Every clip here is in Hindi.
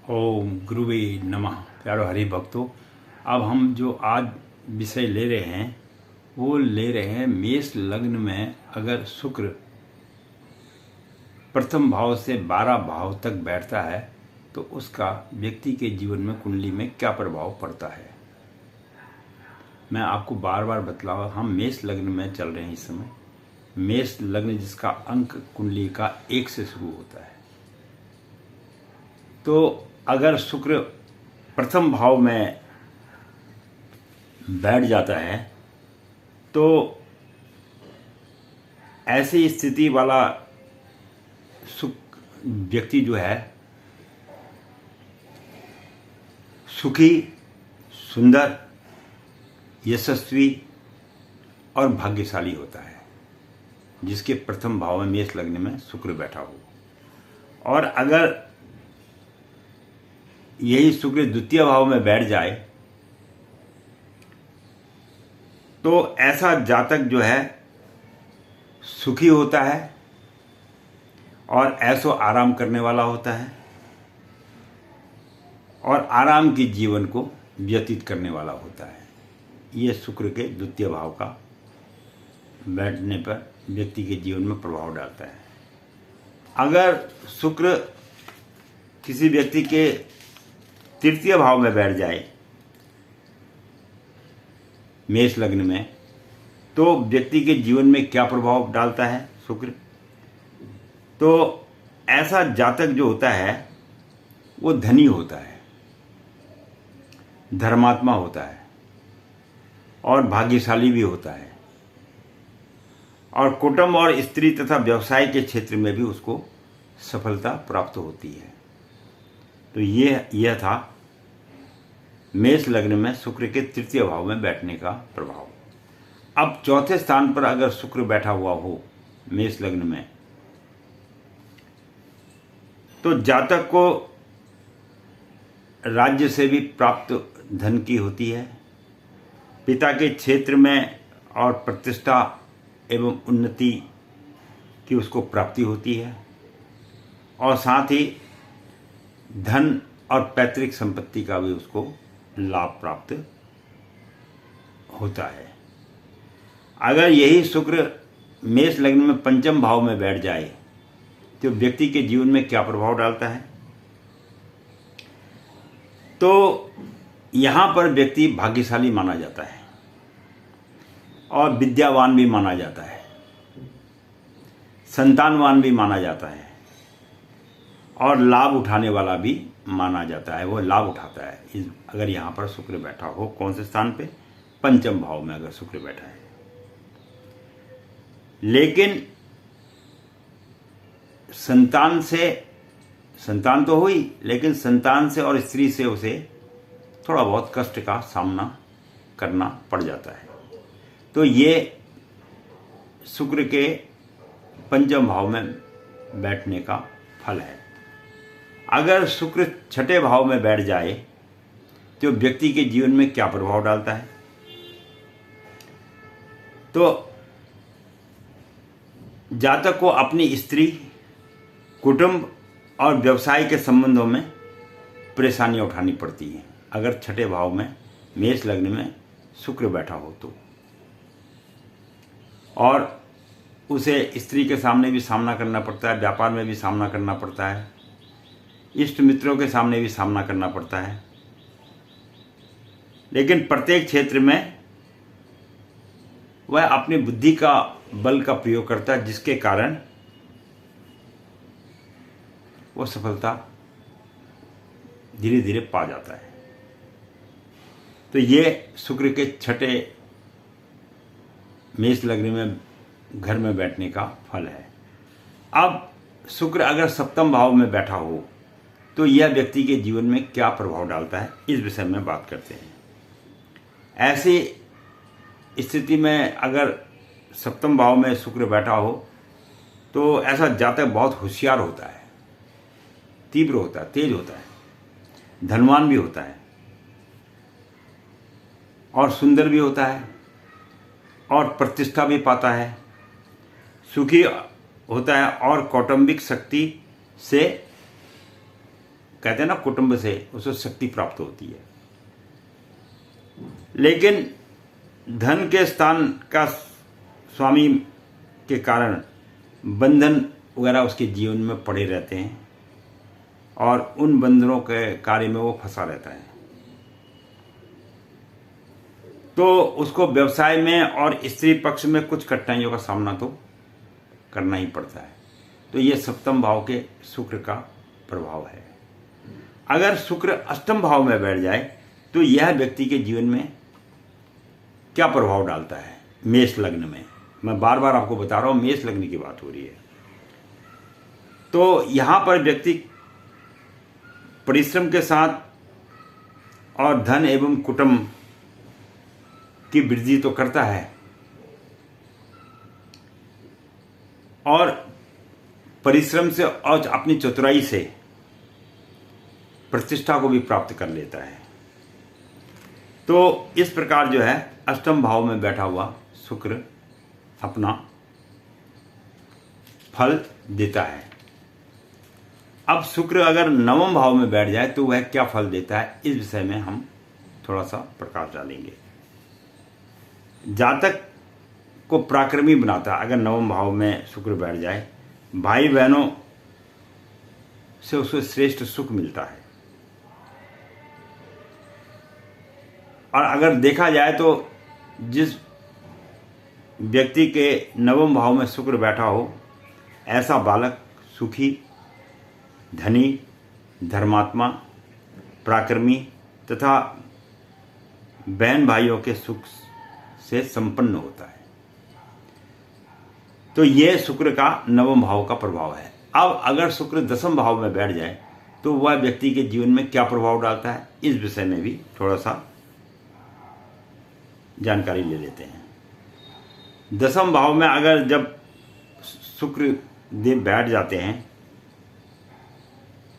ओम गुरुवे नमः। प्यारो हरि भक्तों, अब हम जो आज विषय ले रहे हैं वो ले रहे हैं मेष लग्न में अगर शुक्र प्रथम भाव से 12 भाव तक बैठता है तो उसका व्यक्ति के जीवन में कुंडली में क्या प्रभाव पड़ता है। मैं आपको बार बार बतलाऊँ, हम मेष लग्न में चल रहे हैं इस समय। मेष लग्न जिसका अंक कुंडली का 1 से शुरू होता है। तो अगर शुक्र प्रथम भाव में बैठ जाता है तो ऐसी स्थिति वाला व्यक्ति जो है सुखी, सुंदर, यशस्वी और भाग्यशाली होता है, जिसके प्रथम भाव में मेष लग्न में शुक्र बैठा हो। और अगर यही शुक्र द्वितीय भाव में बैठ जाए तो ऐसा जातक जो है सुखी होता है और ऐसो आराम करने वाला होता है और आराम के जीवन को व्यतीत करने वाला होता है। ये शुक्र के द्वितीय भाव का बैठने पर व्यक्ति के जीवन में प्रभाव डालता है। अगर शुक्र किसी व्यक्ति के तृतीय भाव में बैठ जाए मेष लग्न में तो व्यक्ति के जीवन में क्या प्रभाव डालता है शुक्र। तो ऐसा जातक जो होता है वो धनी होता है, धर्मात्मा होता है और भाग्यशाली भी होता है और कुटुंब और स्त्री तथा व्यवसाय के क्षेत्र में भी उसको सफलता प्राप्त होती है। तो यह था मेष लग्न में शुक्र के तृतीय भाव में बैठने का प्रभाव। अब चौथे स्थान पर अगर शुक्र बैठा हुआ हो मेष लग्न में तो जातक को राज्य से भी प्राप्त धन की होती है, पिता के क्षेत्र में और प्रतिष्ठा एवं उन्नति की उसको प्राप्ति होती है और साथ ही धन और पैतृक संपत्ति का भी उसको लाभ प्राप्त होता है। अगर यही शुक्र मेष लग्न में पंचम भाव में बैठ जाए तो व्यक्ति के जीवन में क्या प्रभाव डालता है। तो यहाँ पर व्यक्ति भाग्यशाली माना जाता है और विद्यावान भी माना जाता है, संतानवान भी माना जाता है और लाभ उठाने वाला भी माना जाता है। वो लाभ उठाता है अगर यहाँ पर शुक्र बैठा हो। कौन से स्थान पे? पंचम भाव में अगर शुक्र बैठा है। लेकिन संतान तो हुई, लेकिन संतान से और स्त्री से उसे थोड़ा बहुत कष्ट का सामना करना पड़ जाता है। तो ये शुक्र के पंचम भाव में बैठने का फल है। अगर शुक्र छठे भाव में बैठ जाए तो व्यक्ति के जीवन में क्या प्रभाव डालता है। तो जातक को अपनी स्त्री, कुटुंब और व्यवसाय के संबंधों में परेशानियां उठानी पड़ती हैं अगर छठे भाव में मेष लग्न में शुक्र बैठा हो तो। और उसे स्त्री के सामने भी सामना करना पड़ता है, व्यापार में भी सामना करना पड़ता है, इष्ट मित्रों के सामने भी सामना करना पड़ता है। लेकिन प्रत्येक क्षेत्र में वह अपनी बुद्धि का बल का प्रयोग करता है, जिसके कारण वो सफलता धीरे धीरे पा जाता है। तो ये शुक्र के छठे मेष लग्न में घर में बैठने का फल है। अब शुक्र अगर सप्तम भाव में बैठा हो तो यह व्यक्ति के जीवन में क्या प्रभाव डालता है, इस विषय में बात करते हैं। ऐसी स्थिति में अगर सप्तम भाव में शुक्र बैठा हो तो ऐसा जातक बहुत होशियार होता है, तीव्र होता है, तेज होता है, धनवान भी होता है और सुंदर भी होता है और प्रतिष्ठा भी पाता है, सुखी होता है और कौटुंबिक शक्ति से कहते हैं ना कुटुंब से उसे शक्ति प्राप्त होती है। लेकिन धन के स्थान का स्वामी के कारण बंधन वगैरह उसके जीवन में पड़े रहते हैं और उन बंधनों के कार्य में वो फंसा रहता है। तो उसको व्यवसाय में और स्त्री पक्ष में कुछ कठिनाइयों का सामना तो करना ही पड़ता है। तो ये सप्तम भाव के शुक्र का प्रभाव है। अगर शुक्र अष्टम भाव में बैठ जाए तो यह व्यक्ति के जीवन में क्या प्रभाव डालता है। मेष लग्न में, मैं बार बार आपको बता रहा हूं, मेष लग्न की बात हो रही है। तो यहां पर व्यक्ति परिश्रम के साथ और धन एवं कुटुंब की वृद्धि तो करता है और परिश्रम से और अपनी चतुराई से प्रतिष्ठा को भी प्राप्त कर लेता है। तो इस प्रकार जो है अष्टम भाव में बैठा हुआ शुक्र अपना फल देता है। अब शुक्र अगर नवम भाव में बैठ जाए तो वह क्या फल देता है, इस विषय में हम थोड़ा सा प्रकाश डालेंगे। जातक को पराक्रमी बनाता है। अगर नवम भाव में शुक्र बैठ जाए, भाई बहनों से उसे श्रेष्ठ सुख मिलता है। और अगर देखा जाए तो जिस व्यक्ति के नवम भाव में शुक्र बैठा हो, ऐसा बालक सुखी, धनी, धर्मात्मा, पराक्रमी तथा बहन भाइयों के सुख से संपन्न होता है। तो यह शुक्र का नवम भाव का प्रभाव है। अब अगर शुक्र दसम भाव में बैठ जाए तो वह व्यक्ति के जीवन में क्या प्रभाव डालता है, इस विषय में भी थोड़ा सा जानकारी ले लेते हैं। दसम भाव में अगर जब शुक्र देव बैठ जाते हैं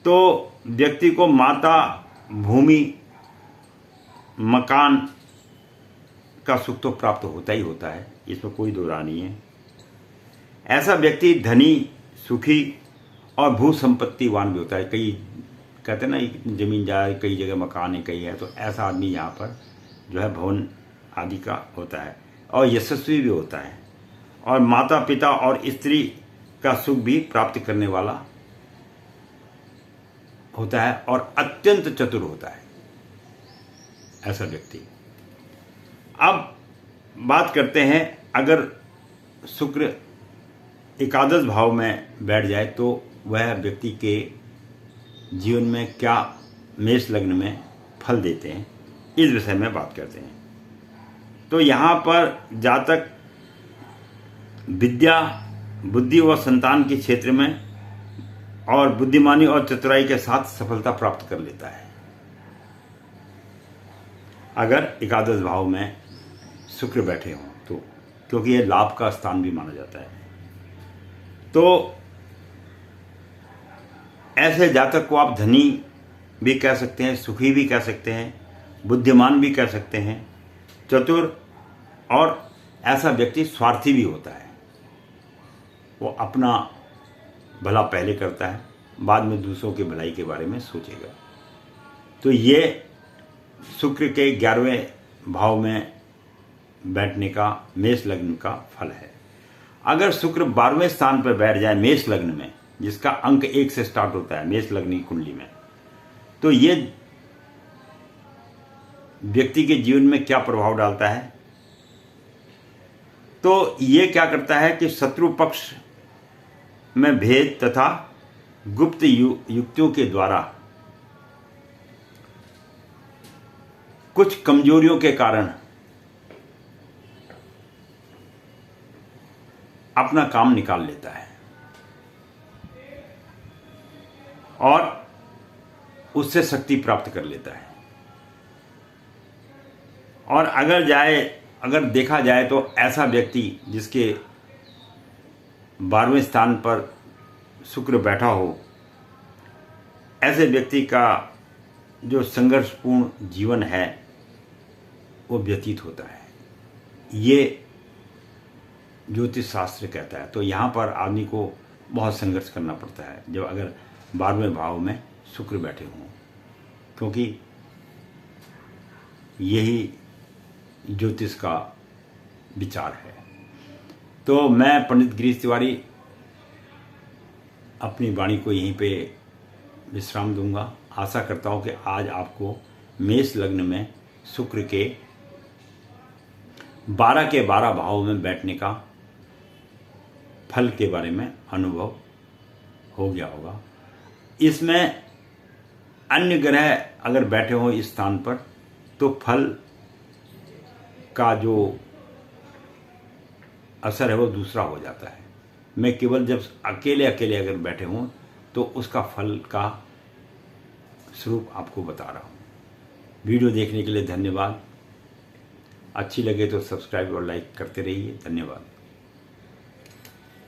तो व्यक्ति को माता, भूमि, मकान का सुख तो प्राप्त होता ही होता है, इसमें कोई दो राय नहीं है। ऐसा व्यक्ति धनी, सुखी और भू संपत्तिवान भी होता है। कई कहते हैं ना जमीन जाए, कई जगह मकान है, कई है, तो ऐसा आदमी यहाँ पर जो है भवन आदि का होता है और यशस्वी भी होता है और माता पिता और स्त्री का सुख भी प्राप्त करने वाला होता है और अत्यंत चतुर होता है ऐसा व्यक्ति। अब बात करते हैं, अगर शुक्र एकादश भाव में बैठ जाए तो वह व्यक्ति के जीवन में क्या मेष लग्न में फल देते हैं, इस विषय में बात करते हैं। तो यहाँ पर जातक विद्या, बुद्धि व संतान के क्षेत्र में और बुद्धिमानी और चतुराई के साथ सफलता प्राप्त कर लेता है अगर एकादश भाव में शुक्र बैठे हों तो, क्योंकि यह लाभ का स्थान भी माना जाता है। तो ऐसे जातक को आप धनी भी कह सकते हैं, सुखी भी कह सकते हैं, बुद्धिमान भी कह सकते हैं, चतुर, और ऐसा व्यक्ति स्वार्थी भी होता है। वो अपना भला पहले करता है, बाद में दूसरों की भलाई के बारे में सोचेगा। तो ये शुक्र के 11वें भाव में बैठने का मेष लग्न का फल है। अगर शुक्र 12वें स्थान पर बैठ जाए मेष लग्न में, जिसका अंक 1 से स्टार्ट होता है मेष लग्न की कुंडली में, तो ये व्यक्ति के जीवन में क्या प्रभाव डालता है। तो ये क्या करता है कि शत्रु पक्ष में भेद तथा गुप्त युक्तियों के द्वारा कुछ कमजोरियों के कारण अपना काम निकाल लेता है और उससे शक्ति प्राप्त कर लेता है। और अगर देखा जाए तो ऐसा व्यक्ति जिसके 12वें स्थान पर शुक्र बैठा हो, ऐसे व्यक्ति का जो संघर्षपूर्ण जीवन है वो व्यतीत होता है, ये ज्योतिष शास्त्र कहता है। तो यहाँ पर आदमी को बहुत संघर्ष करना पड़ता है। जब अगर 12वें भाव में शुक्र बैठे हों, क्योंकि यही ज्योतिष का विचार है। तो मैं पंडित गिरीश तिवारी अपनी वाणी को यहीं पे विश्राम दूंगा। आशा करता हूं कि आज आपको मेष लग्न में शुक्र के 12 के 12 भावों में बैठने का फल के बारे में अनुभव हो गया होगा। इसमें अन्य ग्रह अगर बैठे हो इस स्थान पर तो फल का जो असर है वो दूसरा हो जाता है। मैं केवल जब अकेले अकेले अगर बैठे हों तो उसका फल का स्वरूप आपको बता रहा हूँ। वीडियो देखने के लिए धन्यवाद। अच्छी लगे तो सब्सक्राइब और लाइक करते रहिए। धन्यवाद।